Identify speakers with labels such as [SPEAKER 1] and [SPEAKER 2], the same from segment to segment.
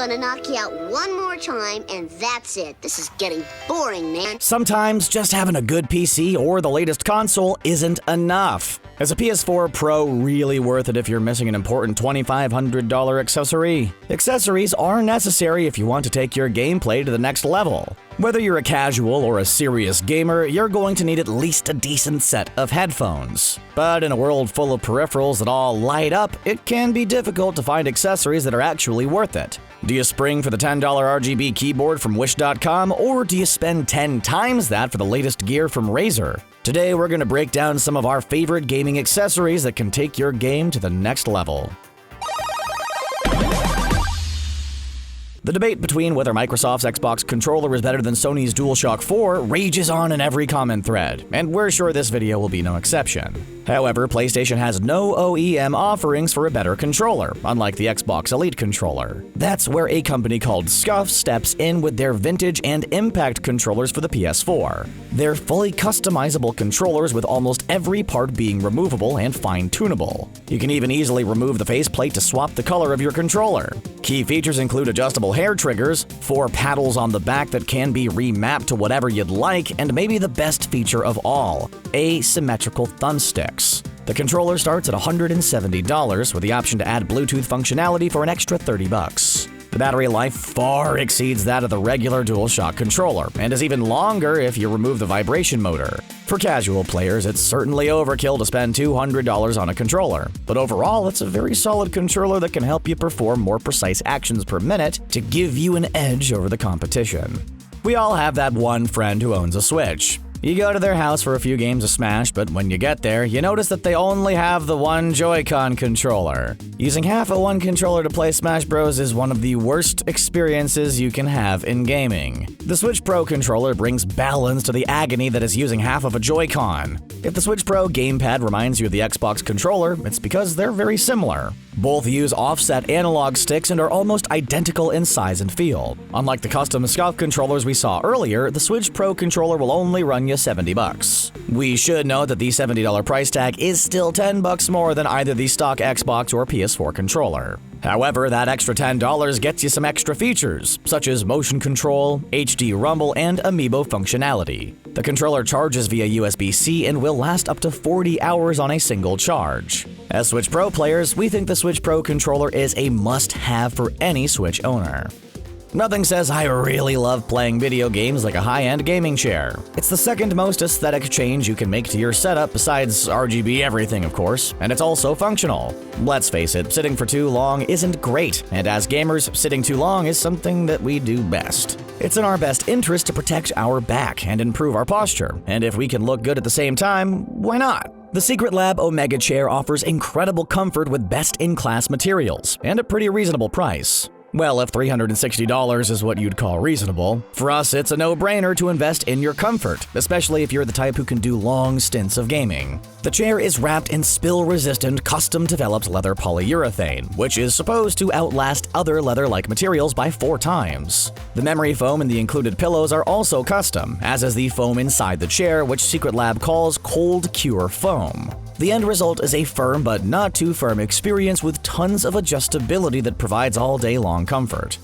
[SPEAKER 1] gonna knock you out one more time, and that's it. This is getting boring, man.
[SPEAKER 2] Sometimes just having a good PC or the latest console isn't enough. Is a PS4 Pro really worth it if you're missing an important $2,500 accessory? Accessories are necessary if you want to take your gameplay to the next level. Whether you're a casual or a serious gamer, you're going to need at least a decent set of headphones. But in a world full of peripherals that all light up, it can be difficult to find accessories that are actually worth it. Do you spring for the $10 RGB keyboard from Wish.com, or do you spend 10 times that for the latest gear from Razer? Today we're going to break down some of our favorite gaming accessories that can take your game to the next level. The debate between whether Microsoft's Xbox controller is better than Sony's DualShock 4 rages on in every comment thread, and we're sure this video will be no exception. However, PlayStation has no OEM offerings for a better controller, unlike the Xbox Elite controller. That's where a company called Scuff steps in with their vintage and impact controllers for the PS4. They're fully customizable controllers with almost every part being removable and fine-tunable. You can even easily remove the faceplate to swap the color of your controller. Key features include adjustable hair triggers, 4 paddles on the back that can be remapped to whatever you'd like, and maybe the best feature of all, asymmetrical thumbsticks. The controller starts at $170 with the option to add Bluetooth functionality for an extra $30. The battery life far exceeds that of the regular DualShock controller, and is even longer if you remove the vibration motor. For casual players, it's certainly overkill to spend $200 on a controller, but overall it's a very solid controller that can help you perform more precise actions per minute to give you an edge over the competition. We all have that one friend who owns a Switch. You go to their house for a few games of Smash, but when you get there, you notice that they only have the one Joy-Con controller. Using half of one controller to play Smash Bros. Is one of the worst experiences you can have in gaming. The Switch Pro controller brings balance to the agony that is using half of a Joy-Con. If the Switch Pro gamepad reminds you of the Xbox controller, it's because they're very similar. Both use offset analog sticks and are almost identical in size and feel. Unlike the custom Scuff controllers we saw earlier, the Switch Pro controller will only run you $70. We should note that the $70 price tag is still $10 more than either the stock Xbox or PS4 controller. However, that extra $10 gets you some extra features, such as motion control, HD rumble, and amiibo functionality. The controller charges via USB-C and will last up to 40 hours on a single charge. As Switch Pro players, we think the Switch Pro controller is a must-have for any Switch owner. Nothing says I really love playing video games like a high-end gaming chair. It's the second most aesthetic change you can make to your setup besides RGB everything, of course, and it's also functional. Let's face it, sitting for too long isn't great, and as gamers, sitting too long is something that we do best. It's in our best interest to protect our back and improve our posture, and if we can look good at the same time, why not? The Secret Lab Omega Chair offers incredible comfort with best-in-class materials and a pretty reasonable price. Well, if $360 is what you'd call reasonable, for us it's a no-brainer to invest in your comfort, especially if you're the type who can do long stints of gaming. The chair is wrapped in spill-resistant, custom-developed leather polyurethane, which is supposed to outlast other leather-like materials by 4 times. The memory foam and the included pillows are also custom, as is the foam inside the chair, which Secret Lab calls Cold Cure Foam. The end result is a firm but not too firm experience with tons of adjustability that provides all-day-long comfort.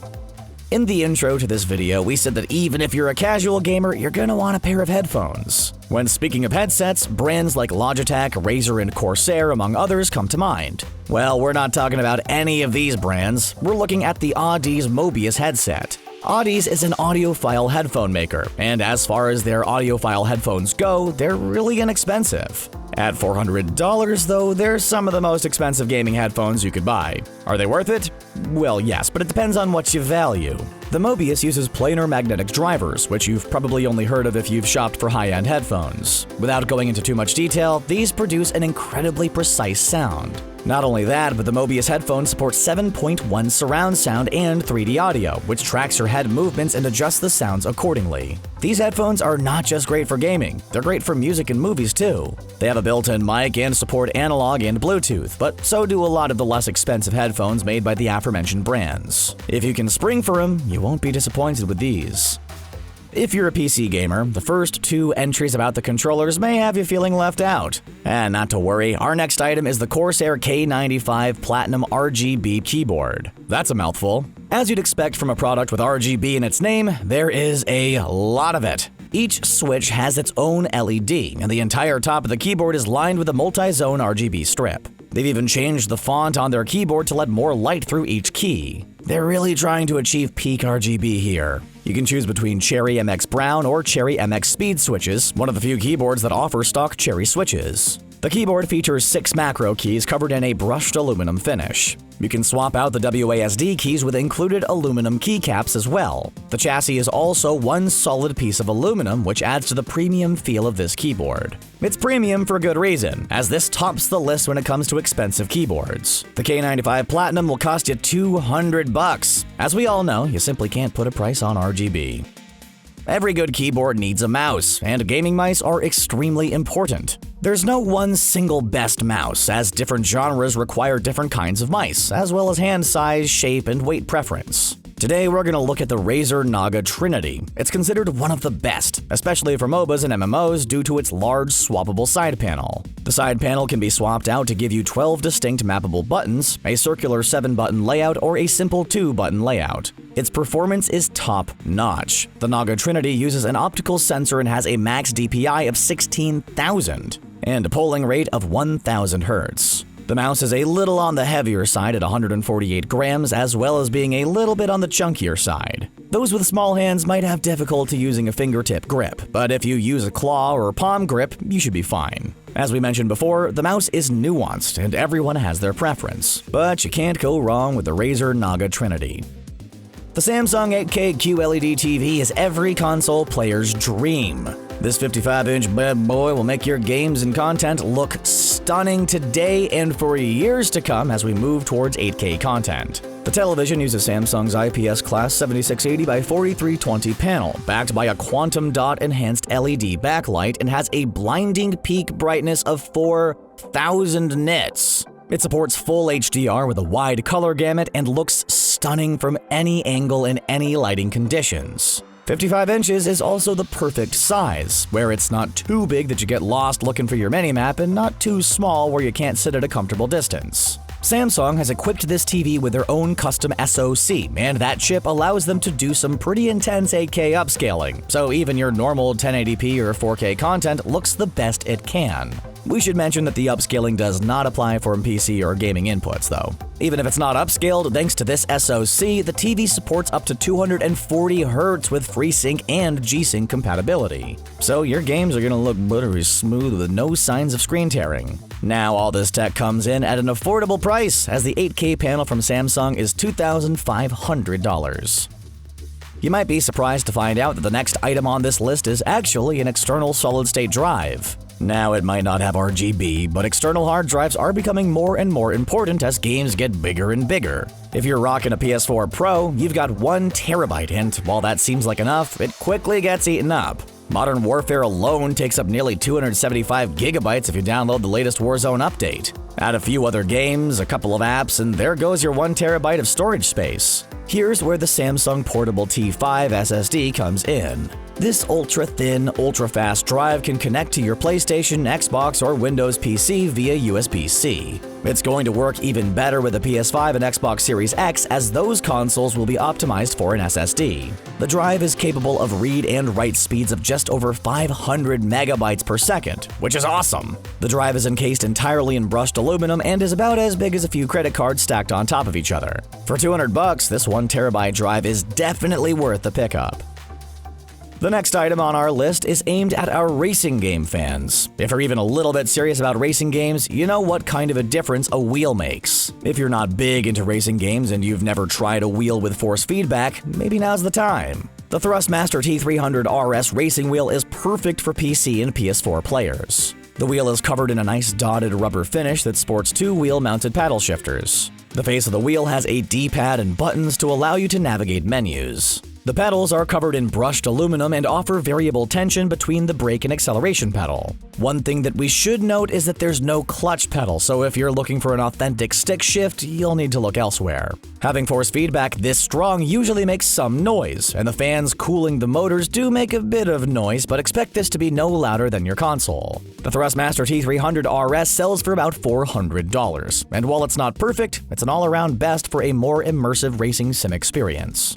[SPEAKER 2] In the intro to this video, we said that even if you're a casual gamer, you're gonna want a pair of headphones. When speaking of headsets, brands like Logitech, Razer, and Corsair, among others, come to mind. Well, we're not talking about any of these brands. We're looking at the Audeze Mobius headset. Audeze is an audiophile headphone maker, and as far as their audiophile headphones go, they're really inexpensive. At $400, though, they're some of the most expensive gaming headphones you could buy. Are they worth it? Well, yes, but it depends on what you value. The Mobius uses planar magnetic drivers, which you've probably only heard of if you've shopped for high-end headphones. Without going into too much detail, these produce an incredibly precise sound. Not only that, but the Mobius headphones support 7.1 surround sound and 3D audio, which tracks your head movements and adjusts the sounds accordingly. These headphones are not just great for gaming, they're great for music and movies too. They have a built-in mic and support analog and Bluetooth, but so do a lot of the less expensive headphones made by the aforementioned brands. If you can spring for them, you won't be disappointed with these. If you're a PC gamer, the first 2 entries about the controllers may have you feeling left out. And not to worry, our next item is the Corsair K95 Platinum RGB keyboard. That's a mouthful. As you'd expect from a product with RGB in its name, there is a lot of it. Each switch has its own LED, and the entire top of the keyboard is lined with a multi-zone RGB strip. They've even changed the font on their keyboard to let more light through each key. They're really trying to achieve peak RGB here. You can choose between Cherry MX Brown or Cherry MX Speed switches, one of the few keyboards that offer stock Cherry switches. The keyboard features 6 macro keys covered in a brushed aluminum finish. You can swap out the WASD keys with included aluminum keycaps as well. The chassis is also one solid piece of aluminum, which adds to the premium feel of this keyboard. It's premium for good reason, as this tops the list when it comes to expensive keyboards. The K95 Platinum will cost you $200. As we all know, you simply can't put a price on RGB. Every good keyboard needs a mouse, and gaming mice are extremely important. There's no one single best mouse, as different genres require different kinds of mice, as well as hand size, shape, and weight preference. Today, we're going to look at the Razer Naga Trinity. It's considered one of the best, especially for MOBAs and MMOs due to its large swappable side panel. The side panel can be swapped out to give you 12 distinct mappable buttons, a circular 7-button layout, or a simple 2-button layout. Its performance is top-notch. The Naga Trinity uses an optical sensor and has a max DPI of 16,000 and a polling rate of 1,000 Hz. The mouse is a little on the heavier side at 148 grams, as well as being a little bit on the chunkier side. Those with small hands might have difficulty using a fingertip grip, but if you use a claw or palm grip, you should be fine. As we mentioned before, the mouse is nuanced and everyone has their preference, but you can't go wrong with the Razer Naga Trinity. The Samsung 8K QLED TV is every console player's dream. This 55-inch bad boy will make your games and content look stunning today and for years to come as we move towards 8K content. The television uses Samsung's IPS Class 7680 by 4320 panel, backed by a quantum dot enhanced LED backlight, and has a blinding peak brightness of 4,000 nits. It supports full HDR with a wide color gamut and looks stunning from any angle in any lighting conditions. 55 inches is also the perfect size, where it's not too big that you get lost looking for your minimap and not too small where you can't sit at a comfortable distance. Samsung has equipped this TV with their own custom SoC, and that chip allows them to do some pretty intense 8K upscaling, so even your normal 1080p or 4K content looks the best it can. We should mention that the upscaling does not apply for PC or gaming inputs, though. Even if it's not upscaled, thanks to this SoC, the TV supports up to 240 Hz with FreeSync and G-Sync compatibility. So your games are gonna look buttery smooth with no signs of screen tearing. Now all this tech comes in at an affordable price, as the 8K panel from Samsung is $2,500. You might be surprised to find out that the next item on this list is actually an external solid-state drive. Now, it might not have RGB, but external hard drives are becoming more and more important as games get bigger and bigger. If you're rocking a PS4 Pro, you've got 1 terabyte, and while that seems like enough, it quickly gets eaten up. Modern Warfare alone takes up nearly 275 gigabytes if you download the latest Warzone update. Add a few other games, a couple of apps, and there goes your 1 terabyte of storage space. Here's where the Samsung Portable T5 SSD comes in. This ultra-thin, ultra-fast drive can connect to your PlayStation, Xbox, or Windows PC via USB-C. It's going to work even better with the PS5 and Xbox Series X, as those consoles will be optimized for an SSD. The drive is capable of read and write speeds of just over 500 megabytes per second, which is awesome. The drive is encased entirely in brushed aluminum and is about as big as a few credit cards stacked on top of each other. For $200, this 1 terabyte drive is definitely worth the pickup. The next item on our list is aimed at our racing game fans. If you're even a little bit serious about racing games, you know what kind of a difference a wheel makes. If you're not big into racing games and you've never tried a wheel with force feedback, maybe now's the time. The Thrustmaster T300 RS racing wheel is perfect for PC and PS4 players. The wheel is covered in a nice dotted rubber finish that sports 2 wheel-mounted paddle shifters. The face of the wheel has a D-pad and buttons to allow you to navigate menus. The pedals are covered in brushed aluminum and offer variable tension between the brake and acceleration pedal. One thing that we should note is that there's no clutch pedal, so if you're looking for an authentic stick shift, you'll need to look elsewhere. Having force feedback this strong usually makes some noise, and the fans cooling the motors do make a bit of noise, but expect this to be no louder than your console. The Thrustmaster T300 RS sells for about $400, and while it's not perfect, it's an all-around best for a more immersive racing sim experience.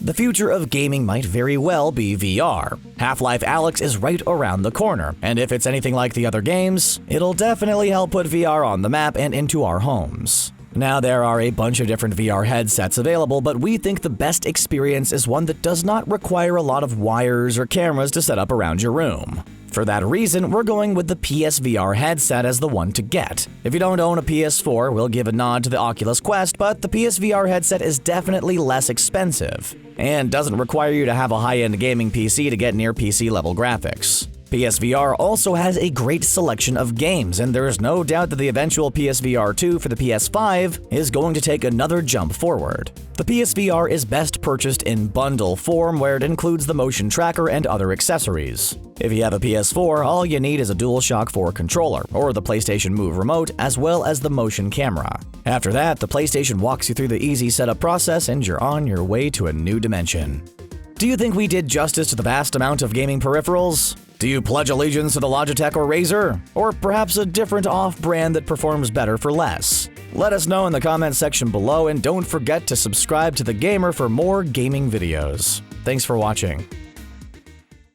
[SPEAKER 2] The future of gaming might very well be VR. Half-Life Alyx is right around the corner, and if it's anything like the other games, it'll definitely help put VR on the map and into our homes. Now, there are a bunch of different VR headsets available, but we think the best experience is one that does not require a lot of wires or cameras to set up around your room. For that reason, we're going with the PSVR headset as the one to get. If you don't own a PS4, we'll give a nod to the Oculus Quest, but the PSVR headset is definitely less expensive, and doesn't require you to have a high-end gaming PC to get near PC-level graphics. PSVR also has a great selection of games, and there is no doubt that the eventual PSVR 2 for the PS5 is going to take another jump forward. The PSVR is best purchased in bundle form, where it includes the motion tracker and other accessories. If you have a PS4, all you need is a DualShock 4 controller, or the PlayStation Move remote, as well as the motion camera. After that, the PlayStation walks you through the easy setup process and you're on your way to a new dimension. Do you think we did justice to the vast amount of gaming peripherals? Do you pledge allegiance to the Logitech or Razer? Or perhaps a different off-brand that performs better for less? Let us know in the comments section below, and don't forget to subscribe to The Gamer for more gaming videos. Thanks for watching.